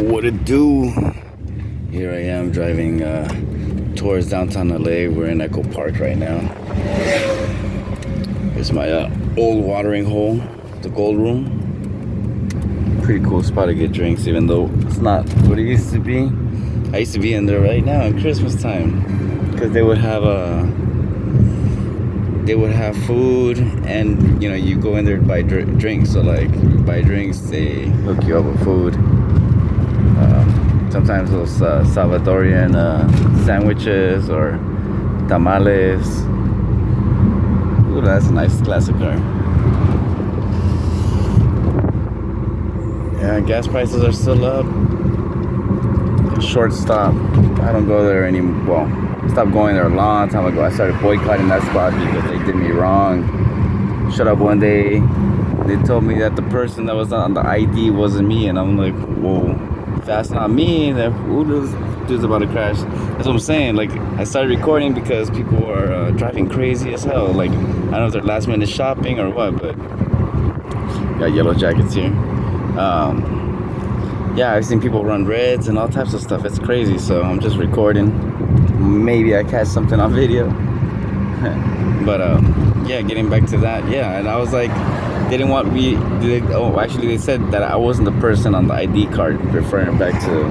What it do? Here I am driving towards downtown LA. We're in Echo Park right now. Here's my old watering hole, the Gold Room. Pretty cool spot to get drinks, even though it's not what it used to be. I used to be in there right now at Christmas time because they would have food, and you know, you go in there to buy drinks. So like, you buy drinks, they hook you up with food. Sometimes those Salvadorian sandwiches or tamales. Ooh, that's a nice classic car. Yeah, gas prices are still up. Short stop. I don't go there anymore. Well, I stopped going there a long time ago. I started boycotting that spot because they did me wrong. Shut up one day. They told me that the person that was on the ID wasn't me, and I'm like, whoa. If that's not me, then who dude's about to crash? That's what I'm saying. Like, I started recording because people are driving crazy as hell. Like, I don't know if they're last minute shopping or what, but got yellow jackets here. Yeah, I've seen people run reds and all types of stuff. It's crazy. So I'm just recording. Maybe I catch something on video. But yeah, getting back to that. Yeah, and I was like, they didn't want me. Actually, they said that I wasn't the person on the ID card, referring back to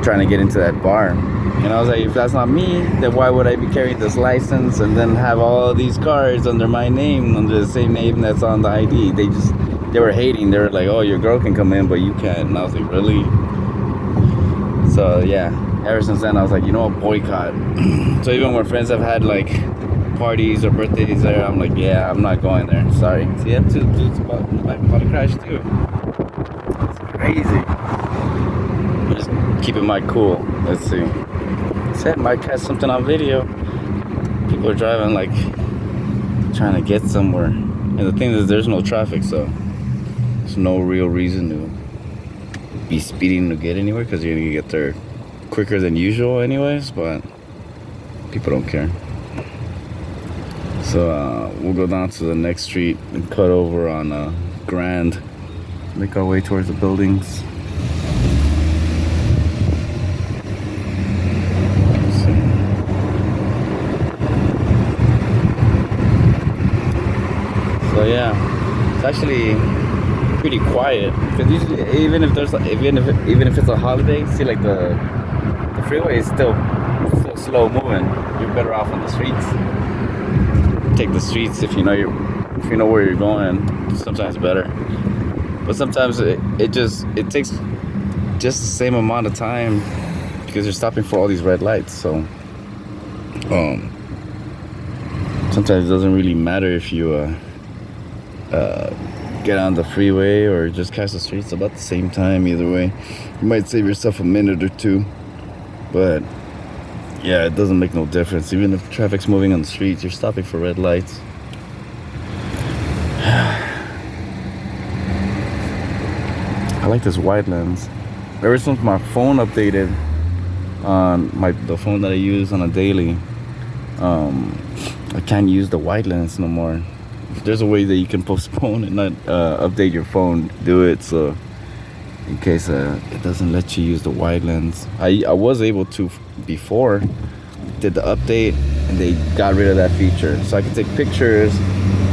trying to get into that bar. And I was like, if that's not me, then why would I be carrying this license and then have all these cards under my name, under the same name that's on the ID? They were hating. They were like, oh, your girl can come in, but you can't. And I was like, really? So yeah, ever since then, I was like, you know what, boycott. So even when friends have had like parties or birthdays there, I'm like, yeah, I'm not going there. Sorry. See, I'm two dudes about to crash too. It's crazy. I'm just keeping my cool. Let's see. Said might catch something on video. People are driving like trying to get somewhere, and the thing is, there's no traffic, so there's no real reason to be speeding to get anywhere because you're gonna get there quicker than usual, anyways. But people don't care. So we'll go down to the next street and cut over on Grand. Make our way towards the buildings. So yeah, it's actually pretty quiet because usually, even if it's a holiday, see, like the freeway is still slow moving. You're better off on the streets. Take the streets if you know where you're going. Sometimes better, but sometimes it takes just the same amount of time because you're stopping for all these red lights. So sometimes it doesn't really matter if you get on the freeway or just catch the streets about the same time. Either way, you might save yourself a minute or two, but yeah, it doesn't make no difference. Even if traffic's moving on the streets, you're stopping for red lights. I like this wide lens. Ever since my phone updated on the phone that I use on a daily, I can't use the wide lens no more. If there's a way that you can postpone and not update your phone, do it. So in case it doesn't let you use the wide lens. I was able to before, did the update, and they got rid of that feature. So I can take pictures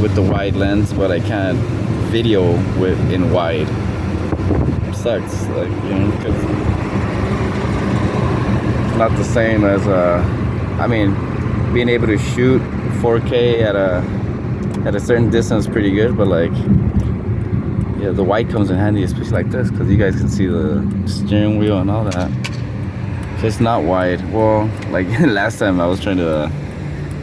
with the wide lens, but I can't video in wide. It sucks, like, you know, because it's not the same as being able to shoot 4K at a certain distance is pretty good, but like, yeah, the wide comes in handy, especially like this, because you guys can see the steering wheel and all that. If it's not wide, well, like last time I was trying to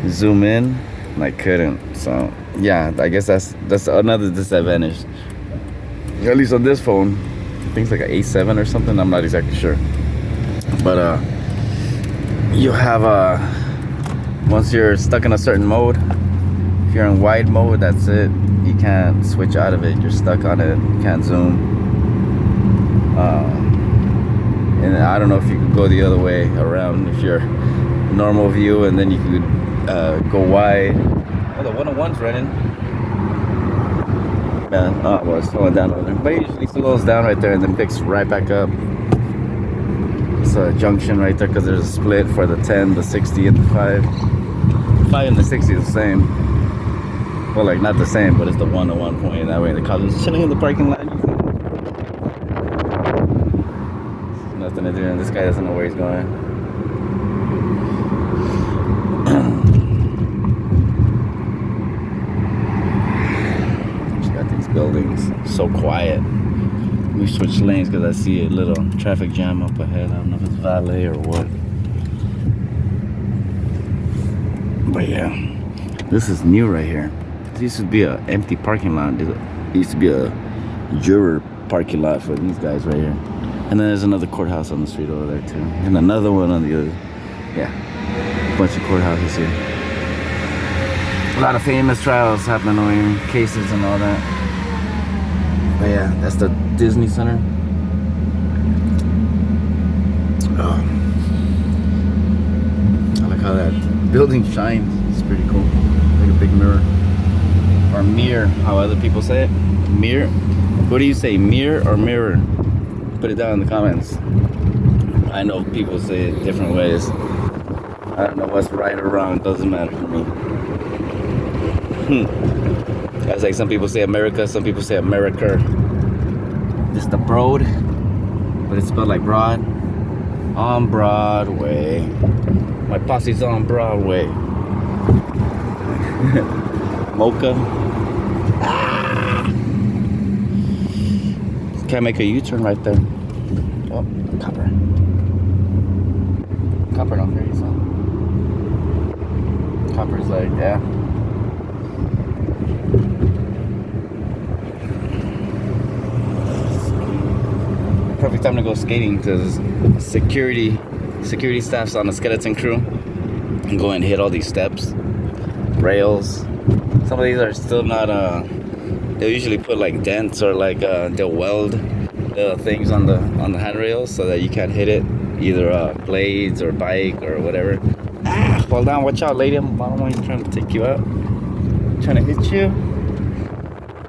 zoom in and I couldn't. So yeah, I guess that's another disadvantage. At least on this phone, I think it's like an A7 or something. I'm not exactly sure, but you have once you're stuck in a certain mode, if you're in wide mode, that's it. You can't switch out of it. You're stuck on it. You can't zoom. And I don't know if you could go the other way around. If you're normal view, and then you could go wide. Oh, the 101's running. Yeah, oh, well, it's slowing down over there. But it usually slows down right there and then picks right back up. It's a junction right there because there's a split for the 10, the 60, and the 5. 5 and the 60 is the same. Well, like, not the same, but it's the 1 to 1 point. That way the cars are chilling in the parking lot. Nothing to do, and this guy doesn't know where he's going. Buildings so quiet. We switch lanes because I see a little traffic jam up ahead. I don't know if it's valet or what, but yeah, this is new right here. This used to be an empty parking lot. It used to be a juror parking lot for these guys right here, and then there's another courthouse on the street over there too, and another one on the other. Yeah, a bunch of courthouses here. A lot of famous trials happening over here, cases and all that. But yeah, that's the Disney Center. Oh. I like how that building shines. It's pretty cool. Like a big mirror. Or mirror, how other people say it. Mirror. What do you say, mirror or mirror? Put it down in the comments. I know people say it different ways. I don't know what's right or wrong. It doesn't matter to me. It's like some people say America, some people say America. This is the Broad, but it's spelled like broad. On Broadway. My posse's on Broadway. Mocha. Ah! Can't make a U-turn right there. Oh, copper. Copper don't hear you, son. Copper's like, yeah. Perfect time to go skating because security staff's on the skeleton crew and go and hit all these steps, rails. Some of these are still not. They'll usually put like dents or like they'll weld the things on the handrails so that you can't hit it, either blades or bike or whatever. Ah, fall down! Watch out, lady! I'm bottom one trying to take you out, trying to hit you,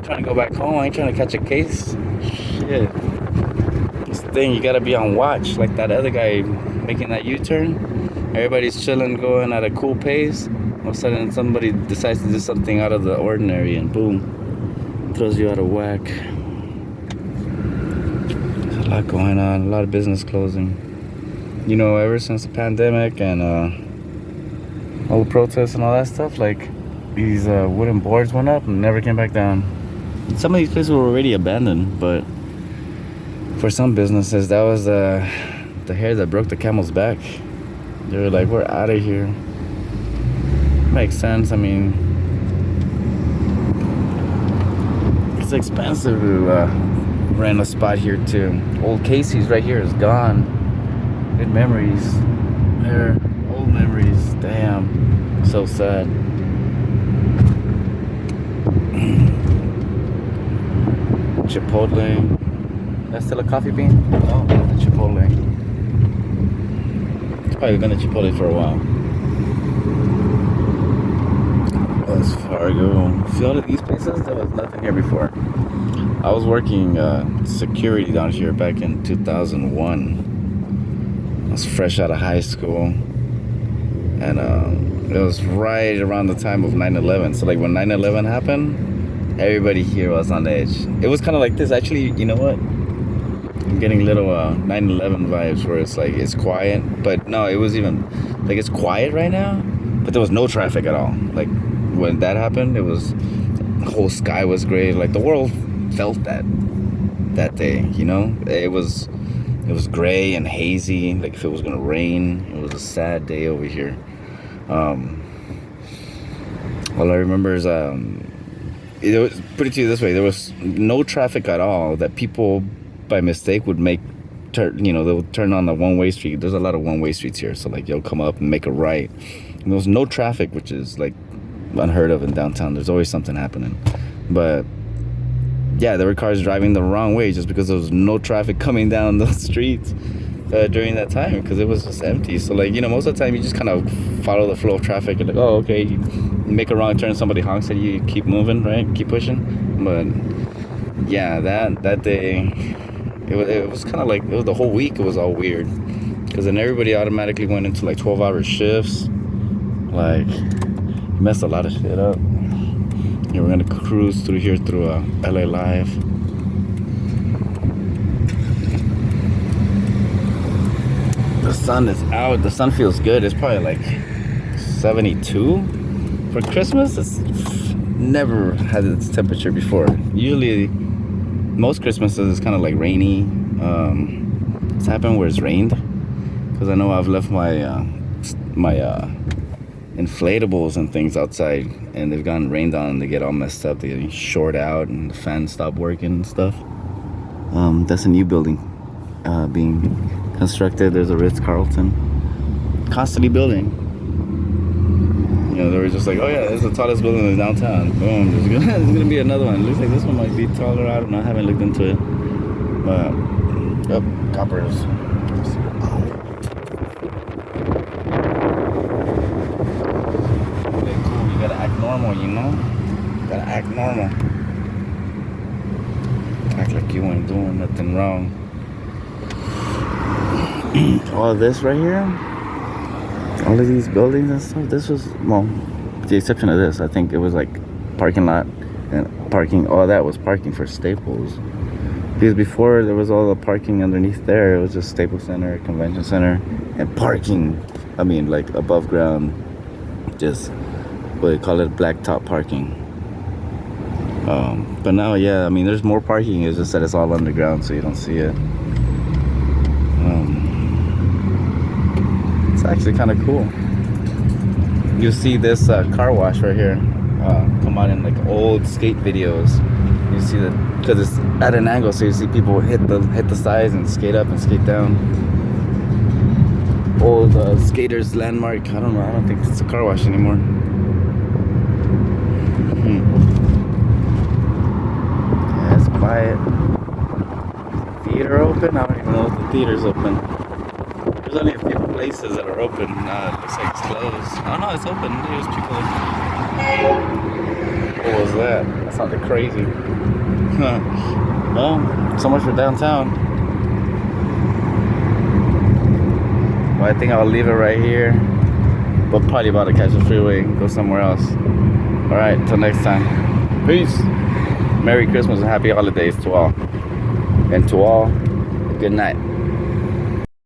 trying to go back home. I ain't trying to catch a case. Shit. Thing, you gotta be on watch, like that other guy making that U-turn. Everybody's chilling, going at a cool pace. All of a sudden somebody decides to do something out of the ordinary and boom, throws you out of whack. There's a lot going on, a lot of business closing. You know, ever since the pandemic and all the protests and all that stuff, like these wooden boards went up and never came back down. Some of these places were already abandoned, but for some businesses, that was the hair that broke the camel's back. They were like, we're out of here. Makes sense. I mean, it's expensive to rent a spot here too. Old Casey's right here is gone. Good memories. There, old memories. Damn, so sad. Chipotle. That's still a coffee bean? Oh, the Chipotle. It's probably been a Chipotle for a while. Wells Fargo. See all of these places? There was nothing here before. I was working security down here back in 2001. I was fresh out of high school. And it was right around the time of 9/11. So like when 9/11 happened, everybody here was on edge. It was kind of like this. Actually, you know what? I'm getting little 9/11 vibes where it's like it's quiet, but no, it was even like it's quiet right now, but there was no traffic at all. Like when that happened, it was the whole sky was gray. Like the world felt that day, you know. It was gray and hazy, like if it was gonna rain. It was a sad day over here. All I remember is it was, put it to you this way: there was no traffic at all. That people by mistake would make they'll turn on the one-way street. There's a lot of one-way streets here, so like you'll come up and make a right, and there was no traffic, which is like unheard of in downtown. There's always something happening, but yeah, there were cars driving the wrong way just because there was no traffic coming down those streets during that time because it was just empty. So like, you know, most of the time you just kind of follow the flow of traffic and like, oh, okay, you make a wrong turn, somebody honks at you, you keep moving, right, keep pushing. But yeah, that day, it was kind of like, it was the whole week. It was all weird because then everybody automatically went into like 12-hour shifts. Like, messed a lot of shit up. Yeah, we're gonna cruise through here through LA Live. The sun is out. The sun feels good. It's probably like 72 for Christmas. It's never had its temperature before. Usually, most Christmases is kind of like rainy. It's happened where it's rained because I know I've left my inflatables and things outside, and they've gotten rained on and they get all messed up. They get short out and the fans stop working and stuff. That's a new building being constructed. There's a Ritz-Carlton constantly building. You know, they were just like, oh yeah, this is the tallest building in downtown. Boom, there's gonna be another one. Looks like this one might be taller. I don't know, I haven't looked into it. But oh, coppers. You gotta act normal, you know? You gotta act normal. Act like you ain't doing nothing wrong. All this right here, all of these buildings and stuff, this was, well, with the exception of this, I think it was like parking lot and parking. All that was parking for Staples. Because before there was all the parking underneath there, it was just Staples Center, Convention Center, and parking. I mean, like above ground, just what they call it, blacktop parking. But now, yeah, I mean, there's more parking. It's just that it's all underground, so you don't see it. It's actually kind of cool. You see this car wash right here come out in like old skate videos. You see that because it's at an angle, so you see people hit the sides and skate up and skate down. Old skaters landmark. I don't know. I don't think it's a car wash anymore. Yeah, it's quiet. Theater open? I don't even know if the theater's open. There's only a few places that are open. It looks like it's closed. Oh no, it's open. There's people. What was that? That sounded crazy. Well, so much for downtown. Well, I think I'll leave it right here. But probably about to catch the freeway and go somewhere else. Alright, till next time. Peace. Merry Christmas and happy holidays to all. And to all, good night.